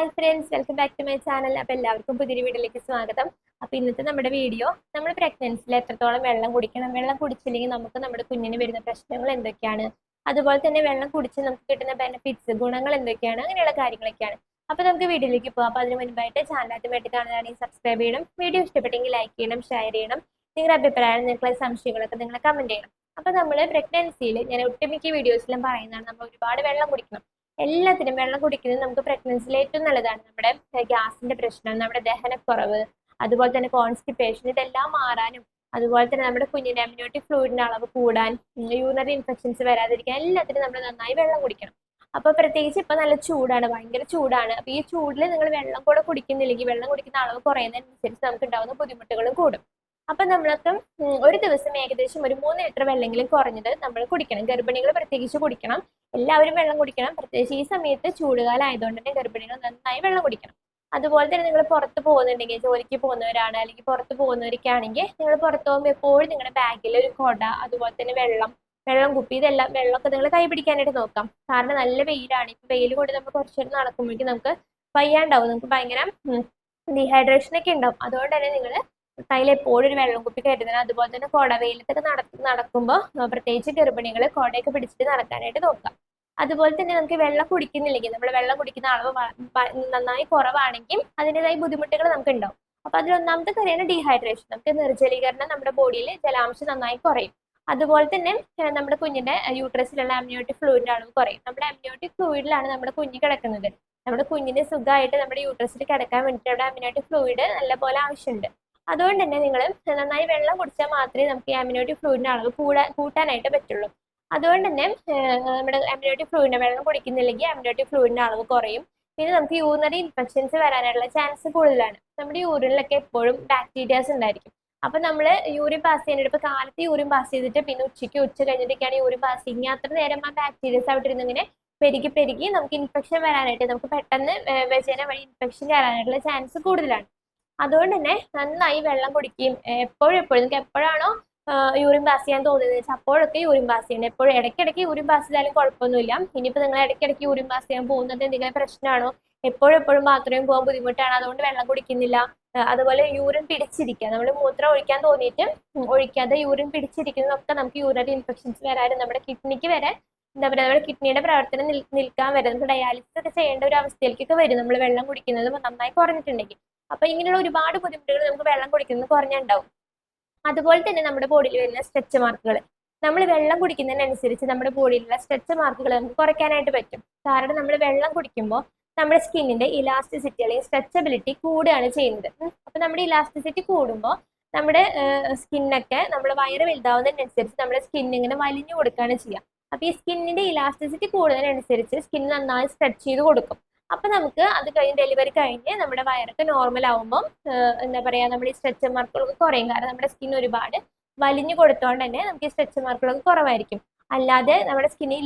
Hi friends, welcome back to my channel. അപ്പോൾ എല്ലാവർക്കും പുതിയൊരു വീഡിയോയിലേക്ക് സ്വാഗതം. അപ്പോൾ ഇന്നത്തെ നമ്മുടെ വീഡിയോ നമ്മൾ പ്രഗ്നൻസിയിൽ എത്രത്തോളം വെള്ളം കുടിക്കണം, വെള്ളം കുടിച്ചില്ലെങ്കിൽ നമുക്ക് നമ്മുടെ കുഞ്ഞിന് വരുന്ന പ്രശ്നങ്ങൾ എന്തൊക്കെയാണ്, അതുപോലെ തന്നെ വെള്ളം കുടിച്ച് നമുക്ക് കിട്ടുന്ന ബെനിഫിറ്റ്സ്, ഗുണങ്ങൾ എന്തൊക്കെയാണ്, അങ്ങനെയുള്ള കാര്യങ്ങളൊക്കെയാണ്. അപ്പോൾ നമുക്ക് വീഡിയോയിലേക്ക് പോകാം. അപ്പോൾ അതിന് മുൻപായിട്ട് ചാനൽ ആദ്യമായിട്ട് കാണുകയാണെങ്കിൽ സബ്സ്ക്രൈബ് ചെയ്യണം, വീഡിയോ ഇഷ്ടപ്പെട്ടെങ്കിൽ ലൈക്ക് ചെയ്യണം, ഷെയർ ചെയ്യണം, നിങ്ങളുടെ അഭിപ്രായം, നിങ്ങളുടെ സംശയങ്ങളൊക്കെ നിങ്ങൾ കമന്റ് ചെയ്യണം. അപ്പോൾ നമ്മൾ പ്രഗ്നൻസിയിൽ ഞാൻ ഒട്ടുമിക്ക വീഡിയോസിലും പറയുന്നതാണ്, നമ്മൾ ഒരുപാട് വെള്ളം കുടിക്കണം. എല്ലാത്തിനും വെള്ളം കുടിക്കുന്നത് നമുക്ക് പ്രഗ്നൻസിയിൽ ഏറ്റവും നല്ലതാണ്. നമ്മുടെ ഗ്യാസിന്റെ പ്രശ്നം, നമ്മുടെ ദഹനക്കുറവ്, അതുപോലെ തന്നെ കോൺസ്റ്റിപ്പേഷൻ, ഇതെല്ലാം മാറാനും, അതുപോലെ തന്നെ നമ്മുടെ കുഞ്ഞിന്റെ അമ്നിയോട്ടിക് ഫ്ലൂയിഡിന്റെ അളവ് കൂടാൻ, യൂറിനറി ഇൻഫെക്ഷൻസ് വരാതിരിക്കാൻ എല്ലാത്തിനും നമ്മൾ നന്നായി വെള്ളം കുടിക്കണം. അപ്പൊ പ്രത്യേകിച്ച് ഇപ്പൊ നല്ല ചൂടാണ്, ഭയങ്കര ചൂടാണ്. അപ്പൊ ഈ ചൂടിൽ നിങ്ങൾ വെള്ളം കൂടെ കുടിക്കുന്നില്ലെങ്കിൽ, വെള്ളം കുടിക്കുന്ന അളവ് കുറയുന്നതിനനുസരിച്ച് നമുക്ക് ഉണ്ടാകുന്ന ബുദ്ധിമുട്ടുകളും കൂടും. അപ്പൊ നമ്മൾക്ക് ഒരു ദിവസം ഏകദേശം ഒരു 3 ലിറ്റർ വെള്ളമെങ്കിലും കുറഞ്ഞത് നമ്മൾ കുടിക്കണം. ഗർഭിണികൾ പ്രത്യേകിച്ച് കുടിക്കണം. എല്ലാവരും വെള്ളം കുടിക്കണം. പ്രത്യേകിച്ച് ഈ സമയത്ത് ചൂടുകാലം ആയതുകൊണ്ട് തന്നെ ഗർഭിണികൾ നന്നായി വെള്ളം കുടിക്കണം. അതുപോലെ തന്നെ നിങ്ങൾ പുറത്ത് പോകുന്നുണ്ടെങ്കിൽ, ജോലിക്ക് പോകുന്നവരാണ് അല്ലെങ്കിൽ പുറത്ത് പോകുന്നവർക്കാണെങ്കിൽ, നിങ്ങൾ പുറത്ത് പോകുമ്പോൾ എപ്പോഴും നിങ്ങളുടെ ബാഗിൽ ഒരു കുട, അതുപോലെ തന്നെ വെള്ളം കുപ്പി, ഇതെല്ലാം വെള്ളമൊക്കെ നിങ്ങൾ കൈ പിടിക്കാനായിട്ട് നോക്കാം. കാരണം നല്ല വെയിലാണ്. ഇപ്പൊ വെയിൽ കൊണ്ട് നമ്മൾ കുറച്ചു നേരം നടക്കുമ്പോഴേക്കും നമുക്ക് വയ്യാണ്ടാവും, നമുക്ക് ഭയങ്കര ഡീഹൈഡ്രേഷൻ ഒക്കെ ഉണ്ടാവും. അതുകൊണ്ട് തന്നെ നിങ്ങൾ കയ്യിൽ എപ്പോഴും ഒരു വെള്ളം കുപ്പി കരുതണം. അതുപോലെ തന്നെ കുട, വെയിലത്തൊക്കെ നടക്കുമ്പോൾ പ്രത്യേകിച്ച് ഗർഭിണികൾ കുടയൊക്കെ പിടിച്ചിട്ട് നടക്കാനായിട്ട് നോക്കാം. അതുപോലെ തന്നെ നമുക്ക് വെള്ളം കുടിക്കുന്നില്ലെങ്കിൽ, നമ്മൾ വെള്ളം കുടിക്കുന്ന അളവ് നന്നായി കുറവാണെങ്കിൽ അതിൻ്റെതായ ബുദ്ധിമുട്ടുകൾ നമുക്ക് ഉണ്ടാവും. അപ്പൊ അതിലൊന്നാമത്തെ കാര്യമാണ് ഡീഹൈഡ്രേഷൻ. നമുക്ക് നിർജ്ജലീകരണം, നമ്മുടെ ബോഡിയിൽ ജലാംശം നന്നായി കുറയും. അതുപോലെ തന്നെ നമ്മുടെ കുഞ്ഞിന്റെ യൂട്രസിലുള്ള അമ്നിയോട്ടിക് ഫ്ലൂയിഡിന്റെ അളവ് കുറയും. നമ്മുടെ അമ്നിയോട്ടിക് ഫ്ലൂയിഡിലാണ് നമ്മുടെ കുഞ്ഞ് കിടക്കുന്നത്. നമ്മുടെ കുഞ്ഞിന് സുഖമായിട്ട് നമ്മുടെ യൂട്രസിൽ കിടക്കാൻ വേണ്ടിയിട്ട് അവിടെ അമ്നിയോട്ടിക് ഫ്ലൂയിഡ് നല്ലപോലെ ആവശ്യമുണ്ട്. അതുകൊണ്ട് തന്നെ നിങ്ങൾ നന്നായി വെള്ളം കുടിച്ചാൽ മാത്രമേ നമുക്ക് ഈ അമ്നിയോട്ടിക് ഫ്ലൂയിഡിന്റെ അളവ് കൂട്ടാനായിട്ട് പറ്റുള്ളൂ. അതുകൊണ്ട് തന്നെ നമ്മുടെ അമ്നിയോട്ടിക് ഫ്ലൂയിഡിന്റെ വെള്ളം കുടിക്കുന്നില്ലെങ്കിൽ അമ്നിയോട്ടിക് ഫ്ലൂയിഡിന്റെ അളവ് കുറയും. പിന്നെ നമുക്ക് യൂറിനറി ഇൻഫെക്ഷൻസ് വരാനുള്ള ചാൻസ് കൂടുതലാണ്. നമ്മുടെ യൂറിനിലൊക്കെ എപ്പോഴും ബാക്ടീരിയാസ് ഉണ്ടായിരിക്കും. അപ്പൊ നമ്മൾ യൂറിൻ പാസ് ചെയ്യാനായിട്ട്, ഇപ്പൊ കാലത്ത് യൂറിൻ പാസ് ചെയ്തിട്ട് പിന്നെ ഉച്ച കഴിഞ്ഞിട്ടൊക്കെയാണ് യൂറിൻ പാസ് ചെയ്യുക. അത്ര നേരം ആ ബാക്ടീരിയസ് അവിടെ ഇരുന്ന് ഇങ്ങനെ പെരുകി നമുക്ക് ഇൻഫെക്ഷൻ വരാനായിട്ട്, നമുക്ക് പെട്ടെന്ന് വജന വഴി ഇൻഫെക്ഷൻ കയറാനായിട്ടുള്ള ചാൻസ് കൂടുതലാണ്. അതുകൊണ്ട് തന്നെ നന്നായി വെള്ളം കുടിക്കുകയും എപ്പോഴും നിങ്ങൾക്ക് എപ്പോഴാണോ യൂറിൻ പാസ് ചെയ്യാൻ തോന്നുന്നത് വെച്ചാൽ അപ്പോഴൊക്കെ യൂറിൻ പാസ് ചെയ്യണം. എപ്പോഴും ഇടയ്ക്കിടയ്ക്ക് യൂറിൻ പാസ് ചെയ്താലും കുഴപ്പമൊന്നുമില്ല. ഇനിയിപ്പോൾ നിങ്ങൾ ഇടയ്ക്കിടയ്ക്ക് യൂറിൻ പാസ് ചെയ്യാൻ പോകുന്നത് എന്തെങ്കിലും പ്രശ്നമാണോ, എപ്പോഴും ബാത്റൂമിൽ പോകാൻ ബുദ്ധിമുട്ടാണ്, അതുകൊണ്ട് വെള്ളം കുടിക്കുന്നില്ല, അതുപോലെ യൂറിൻ പിടിച്ചിരിക്കുക, നമ്മൾ മൂത്രം ഒഴിക്കാൻ തോന്നിയിട്ട് ഒഴിക്കാതെ യൂറിൻ പിടിച്ചിരിക്കുന്നതൊക്കെ നമുക്ക് യൂറിനറി ഇൻഫെക്ഷൻസ് വരാനും, നമ്മുടെ കിഡ്നിക്ക് വരെ എന്താ പറയുക, നമ്മുടെ കിഡ്നിയുടെ പ്രവർത്തനം നിൽക്കാൻ വരെ നമുക്ക് ഡയാലിസിസ് ഒക്കെ ചെയ്യേണ്ട ഒരു അവസ്ഥയിലേക്കൊക്കെ വരും നമ്മൾ വെള്ളം കുടിക്കുന്നത് നന്നായി കുറഞ്ഞിട്ടുണ്ടെങ്കിൽ. അപ്പൊ ഇങ്ങനെയുള്ള ഒരുപാട് ബുദ്ധിമുട്ടുകൾ നമുക്ക് വെള്ളം കുടിക്കുന്നത് കുറഞ്ഞുണ്ടാവും. അതുപോലെ തന്നെ നമ്മുടെ ബോഡിയിൽ വരുന്ന സ്ട്രെച്ച് മാർക്കുകൾ, നമ്മൾ വെള്ളം കുടിക്കുന്നതിനനുസരിച്ച് നമ്മുടെ ബോഡിയിലുള്ള സ്ട്രെച്ച് മാർക്കുകൾ നമുക്ക് കുറയ്ക്കാനായിട്ട് പറ്റും. കാരണം നമ്മൾ വെള്ളം കുടിക്കുമ്പോൾ നമ്മുടെ സ്കിന്നിന്റെ ഇലാസ്റ്റിസിറ്റി അല്ലെങ്കിൽ സ്ട്രെച്ചബിലിറ്റി കൂടുകയാണ് ചെയ്യുന്നത്. അപ്പൊ നമ്മുടെ ഇലാസ്റ്റിസിറ്റി കൂടുമ്പോൾ നമ്മുടെ സ്കിന്നൊക്കെ, നമ്മൾ വയറ് വലുതാവുന്നതിനനുസരിച്ച് നമ്മുടെ സ്കിൻ ഇങ്ങനെ വലിഞ്ഞു കൊടുക്കുകയാണ് ചെയ്യുക. അപ്പൊ ഈ സ്കിന്നിന്റെ ഇലാസ്റ്റിസിറ്റി കൂടുന്നതിനനുസരിച്ച് സ്കിൻ നന്നായി സ്ട്രെച്ച് ചെയ്ത് കൊടുക്കും. അപ്പൊ നമുക്ക് അത് കഴിഞ്ഞ് ഡെലിവറി കഴിഞ്ഞ് നമ്മുടെ വയറൊക്കെ നോർമൽ ആവുമ്പോൾ എന്താ പറയാ, നമ്മുടെ ഈ സ്ട്രെച്ച് മാർക്കുകളൊക്കെ കുറയും. കാരണം നമ്മുടെ സ്കിൻ ഒരുപാട് വലിഞ്ഞു കൊടുത്തോണ്ട് തന്നെ നമുക്ക് ഈ സ്ട്രെച്ച് മാർക്കുകളൊക്കെ കുറവായിരിക്കും. അല്ലാതെ നമ്മുടെ സ്കിന്നിന്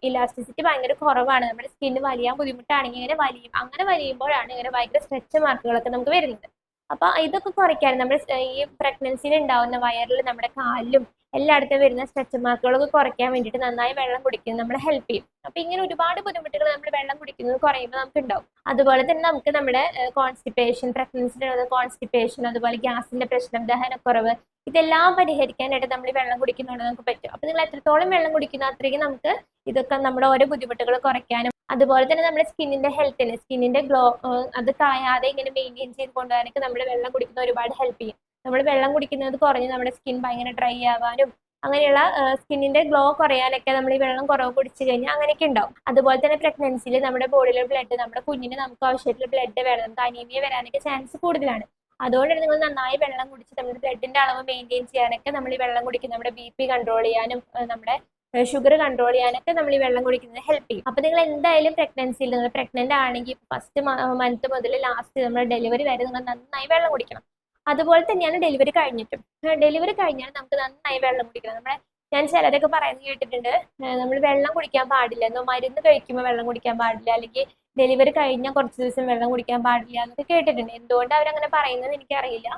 ഇലാസ്റ്റിസിറ്റി ഭയങ്കര കുറവാണ്, നമ്മുടെ സ്കിന്ന് വലിയാൻ ബുദ്ധിമുട്ടാണെങ്കിൽ ഇങ്ങനെ വലിയും. അങ്ങനെ വലിയുമ്പോഴാണ് ഇങ്ങനെ ഭയങ്കര സ്ട്രെച്ച് മാർക്കുകളൊക്കെ നമുക്ക് വരുന്നത്. അപ്പൊ ഇതൊക്കെ കുറയ്ക്കാൻ നമ്മൾ ഈ പ്രഗ്നൻസിയിൽ ഉണ്ടാവുന്ന വയറിൽ, നമ്മുടെ കാലിലും എല്ലായിടത്തും വരുന്ന സ്ട്രെച്ച് മാർക്കുകളൊക്കെ കുറയ്ക്കാൻ വേണ്ടിയിട്ട് നന്നായി വെള്ളം കുടിക്കുന്നത് നമ്മളെ ഹെൽപ്പ് ചെയ്യും. അപ്പൊ ഇങ്ങനെ ഒരുപാട് ബുദ്ധിമുട്ടുകൾ നമ്മൾ വെള്ളം കുടിക്കുന്നത് കുറയുമ്പോൾ നമുക്ക് ഉണ്ടാവും. അതുപോലെ തന്നെ നമുക്ക് നമ്മുടെ കോൺസ്റ്റിപ്പേഷൻ, പ്രഗ്നൻസിയുടെ കോൺസ്റ്റിപ്പേഷൻ, അതുപോലെ ഗ്യാസിന്റെ പ്രശ്നം, ദഹനക്കുറവ്, ഇതെല്ലാം പരിഹരിക്കാനായിട്ട് നമ്മൾ ഈ വെള്ളം കുടിക്കുന്നതുകൊണ്ട് നമുക്ക് പറ്റും. അപ്പൊ നിങ്ങൾ എത്രത്തോളം വെള്ളം കുടിക്കുന്ന അത്രയ്ക്ക് നമുക്ക് ഇതൊക്കെ നമ്മുടെ ഓരോ ബുദ്ധിമുട്ടുകൾ കുറയ്ക്കാനും, അതുപോലെ തന്നെ നമ്മുടെ സ്കിന്നിന്റെ ഹെൽത്തിന്, സ്കിന്നിന്റെ ഗ്ലോ അത് കളയാതെ ഇങ്ങനെ മെയിൻറ്റെയിൻ ചെയ്ത് കൊണ്ടുപോകാനൊക്കെ നമ്മൾ വെള്ളം കുടിക്കുന്ന ഒരുപാട് ഹെൽപ്പ് ചെയ്യും. നമ്മൾ വെള്ളം കുടിക്കുന്നത് കുറഞ്ഞ് നമ്മുടെ സ്കിൻ ഭയങ്കര ഡ്രൈ ആവാനും, അങ്ങനെയുള്ള സ്കിന്നിന്റെ ഗ്ലോ കുറയാനൊക്കെ നമ്മൾ ഈ വെള്ളം കുറവ് കുടിച്ചു കഴിഞ്ഞാൽ അങ്ങനെയൊക്കെ ഉണ്ടാവും. അതുപോലെ തന്നെ പ്രഗ്നൻസിയിൽ നമ്മുടെ ബോഡിയിലെ ബ്ലഡ്, നമ്മുടെ കുഞ്ഞിന് നമുക്ക് ആവശ്യമായിട്ടുള്ള ബ്ലഡ് വേണം, നമുക്ക് അനീമിയ വരാനൊക്കെ ചാൻസ് കൂടുതലാണ്. അതുകൊണ്ട് നിങ്ങൾ നന്നായി വെള്ളം കുടിച്ച് നമ്മുടെ ബ്ലഡിന്റെ അളവ് മെയിൻറ്റെയിൻ ചെയ്യാനൊക്കെ നമ്മൾ ഈ വെള്ളം കുടിക്കും. നമ്മുടെ BP കൺട്രോൾ ചെയ്യാനും, നമ്മുടെ ഷുഗർ കൺട്രോൾ ചെയ്യാനൊക്കെ നമ്മൾ ഈ വെള്ളം കുടിക്കുന്നത് ഹെൽപ്പ് ചെയ്യും. അപ്പൊ നിങ്ങൾ എന്തായാലും പ്രഗ്നൻസിയിൽ, നിങ്ങൾ പ്രഗ്നന്റ് ആണെങ്കിൽ ഫസ്റ്റ് മന്ത് മുതൽ ലാസ്റ്റ് നമ്മുടെ ഡെലിവറി വരെ നിങ്ങൾ നന്നായി വെള്ളം കുടിക്കണം. അതുപോലെ തന്നെയാണ് ഡെലിവറി കഴിഞ്ഞിട്ടും. ഡെലിവറി കഴിഞ്ഞാൽ നമുക്ക് നന്നായി വെള്ളം കുടിക്കണം. ഞാൻ ചിലരൊക്കെ പറയുന്നത് കേട്ടിട്ടുണ്ട്, നമ്മൾ വെള്ളം കുടിക്കാൻ പാടില്ല, എന്നോ മരുന്ന് കഴിക്കുമ്പോൾ വെള്ളം കുടിക്കാൻ പാടില്ല, അല്ലെങ്കിൽ ഡെലിവറി കഴിഞ്ഞാൽ കുറച്ച് ദിവസം വെള്ളം കുടിക്കാൻ പാടില്ല എന്നൊക്കെ കേട്ടിട്ടുണ്ട്. എന്തുകൊണ്ട് അവരങ്ങനെ പറയുന്നത് എനിക്കറിയില്ല.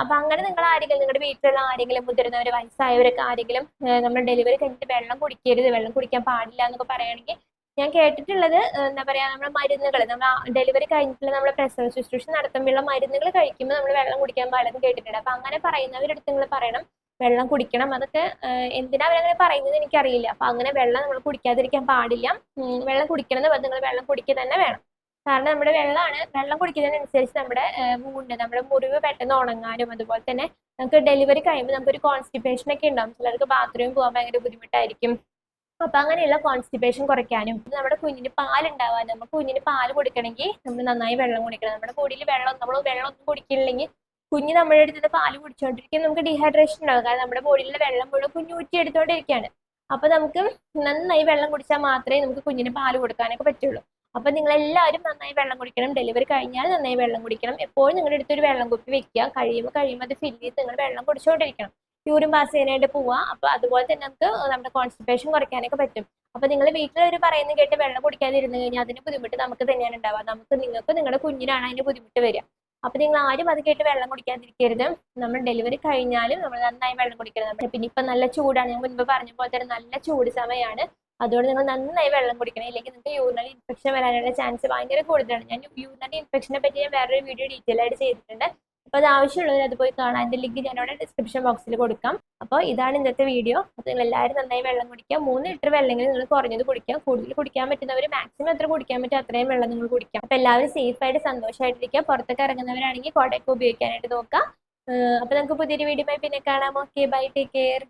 അപ്പൊ അങ്ങനെ നിങ്ങൾ ആരെങ്കിലും, നിങ്ങളുടെ വീട്ടിലുള്ള ആരെങ്കിലും, മുതിർന്നവർ, വയസ്സായവരൊക്കെ ആരെങ്കിലും നമ്മൾ ഡെലിവറി കഴിഞ്ഞിട്ട് വെള്ളം കുടിക്കരുത്, വെള്ളം കുടിക്കാൻ പാടില്ല എന്നൊക്കെ പറയുകയാണെങ്കിൽ ഞാൻ കേട്ടിട്ടുള്ളത് എന്താ പറയാ, നമ്മുടെ മരുന്നുകൾ, നമ്മൾ ഡെലിവറി കഴിഞ്ഞിട്ടുള്ള നമ്മളെ പ്രസവ ശുശ്രൂഷ നടത്തുമ്പോഴുള്ള മരുന്നുകൾ കഴിക്കുമ്പോൾ നമ്മൾ വെള്ളം കുടിക്കാൻ പാടില്ലെന്ന് കേട്ടിട്ടുണ്ട്. അപ്പൊ അങ്ങനെ പറയുന്നവരടുത്ത് നിങ്ങൾ പറയണം വെള്ളം കുടിക്കണം. അതൊക്കെ എന്തിനാ അവരങ്ങനെ പറയുന്നത് എനിക്കറിയില്ല. അപ്പൊ അങ്ങനെ വെള്ളം നമ്മൾ കുടിക്കാതിരിക്കാൻ പാടില്ല. വെള്ളം കുടിക്കണം എന്ന് നിങ്ങൾ വെള്ളം കുടിക്കുക തന്നെ വേണം. കാരണം നമ്മുടെ വെള്ളം കുടിക്കുന്നതിനനുസരിച്ച് നമ്മുടെ മുറിവ് പെട്ടെന്ന് ഉണങ്ങാനും, അതുപോലെ തന്നെ നമുക്ക് ഡെലിവറി കഴിയുമ്പോൾ നമുക്കൊരു കോൺസ്റ്റിപ്പേഷൻ ഒക്കെ ഉണ്ടാവും. ചിലർക്ക് ബാത്റൂമിൽ പോകാൻ ഭയങ്കര ബുദ്ധിമുട്ടായിരിക്കും. അപ്പൊ അങ്ങനെയുള്ള കോൺസ്റ്റിപ്പേഷൻ കുറയ്ക്കാനും നമ്മുടെ കുഞ്ഞിന് പാലുണ്ടാവാനും, നമ്മൾ കുഞ്ഞിന് പാല് കൊടുക്കണമെങ്കിൽ നമ്മൾ നന്നായി വെള്ളം കുടിക്കണം. നമ്മുടെ ബോഡിയിൽ നമ്മൾ വെള്ളം ഒന്നും കുടിക്കില്ലെങ്കിൽ കുഞ്ഞ് നമ്മുടെ അടുത്ത് പാല് കുടിച്ചുകൊണ്ടിരിക്കും, നമുക്ക് ഡീഹൈഡ്രേഷൻ ഉണ്ടാവും. കാരണം നമ്മുടെ ബോഡിയിലെ വെള്ളം മുഴുവൻ കുഞ്ഞ് ഊറ്റി എടുത്തുകൊണ്ടിരിക്കുകയാണ്. അപ്പൊ നമുക്ക് നന്നായി വെള്ളം കുടിച്ചാൽ മാത്രമേ നമുക്ക് കുഞ്ഞിന് പാല് കൊടുക്കാനൊക്കെ പറ്റുള്ളൂ. അപ്പൊ നിങ്ങൾ എല്ലാവരും നന്നായി വെള്ളം കുടിക്കണം. ഡെലിവറി കഴിഞ്ഞാൽ നന്നായി വെള്ളം കുടിക്കണം. എപ്പോഴും നിങ്ങളുടെ അടുത്തൊരു വെള്ളം കുപ്പി വെക്കുക. കഴിയുമ്പോൾ അത് ഫില്ല് ചെയ്ത് നിങ്ങൾ വെള്ളം കുടിച്ചുകൊണ്ടിരിക്കണം. യൂറിൻ പാസ് ചെയ്യാനായിട്ട് പോവുക. അപ്പൊ അതുപോലെ തന്നെ നമുക്ക് നമ്മുടെ കോൺസ്റ്റിപ്പേഷൻ കുറയ്ക്കാനൊക്കെ പറ്റും. അപ്പൊ നിങ്ങൾ വീട്ടിലൊരു പറയുന്നത് കേട്ട് വെള്ളം കുടിക്കാതിരുന്നു കഴിഞ്ഞാൽ അതിന് ബുദ്ധിമുട്ട് നമുക്ക് തന്നെയാണ് ഉണ്ടാവുക. നിങ്ങൾക്ക് നിങ്ങളുടെ കുഞ്ഞിനാണ് അതിന് ബുദ്ധിമുട്ട് വരിക. അപ്പൊ നിങ്ങൾ ആരും അത് കേട്ട് വെള്ളം കുടിക്കാതിരിക്കരുത്. നമ്മൾ ഡെലിവറി കഴിഞ്ഞാലും നമ്മൾ നന്നായി വെള്ളം കുടിക്കണം. പിന്നെ ഇപ്പൊ നല്ല ചൂടാണ്, ഞാൻ മുൻപ് പറഞ്ഞ പോലെ തന്നെ നല്ല ചൂട് സമയമാണ്. അതുകൊണ്ട് നിങ്ങൾ നന്നായി വെള്ളം കുടിക്കണം. ഇല്ലെങ്കിൽ നിങ്ങൾക്ക് യൂറിനറി ഇൻഫെക്ഷൻ വരാനുള്ള ചാൻസ് ഭയങ്കര കൂടുതലാണ്. ഞാൻ യൂറിനറി ഇൻഫെക്ഷനെ പറ്റി ഞാൻ വേറൊരു വീഡിയോ ഡീറ്റെയിൽ ആയിട്ട് ചെയ്തിട്ടുണ്ട്. അപ്പൊ അത് ആവശ്യമുള്ളവർ അത് പോയി കാണാം. അതിന്റെ ലിങ്ക് ഞാനവിടെ ഡിസ്ക്രിപ്ഷൻ ബോക്സിൽ കൊടുക്കാം. അപ്പോൾ ഇതാണ് ഇന്നത്തെ വീഡിയോ. അപ്പൊ നിങ്ങൾ എല്ലാവരും നന്നായി വെള്ളം കുടിക്കുക. 3 ലിറ്റർ വെള്ളമെങ്കിലും നിങ്ങൾ കുറഞ്ഞത് കുടിക്കാം. കൂടുതൽ കുടിക്കാൻ പറ്റുന്നവർ മാക്സിമം എത്ര കുടിക്കാൻ പറ്റും അത്രയും വെള്ളം നിങ്ങൾ കുടിക്കാം. അപ്പൊ എല്ലാവരും സേഫ് ആയിട്ട് സന്തോഷമായിട്ടിരിക്കുക. പുറത്തൊക്കെ ഇറങ്ങുന്നവരാണെങ്കിൽ കുടയൊക്കെ ഉപയോഗിക്കാനായിട്ട് നോക്കാം. അപ്പൊ നമുക്ക് പുതിയൊരു വീഡിയോ പിന്നെ കാണാം. Okay, bye, take care.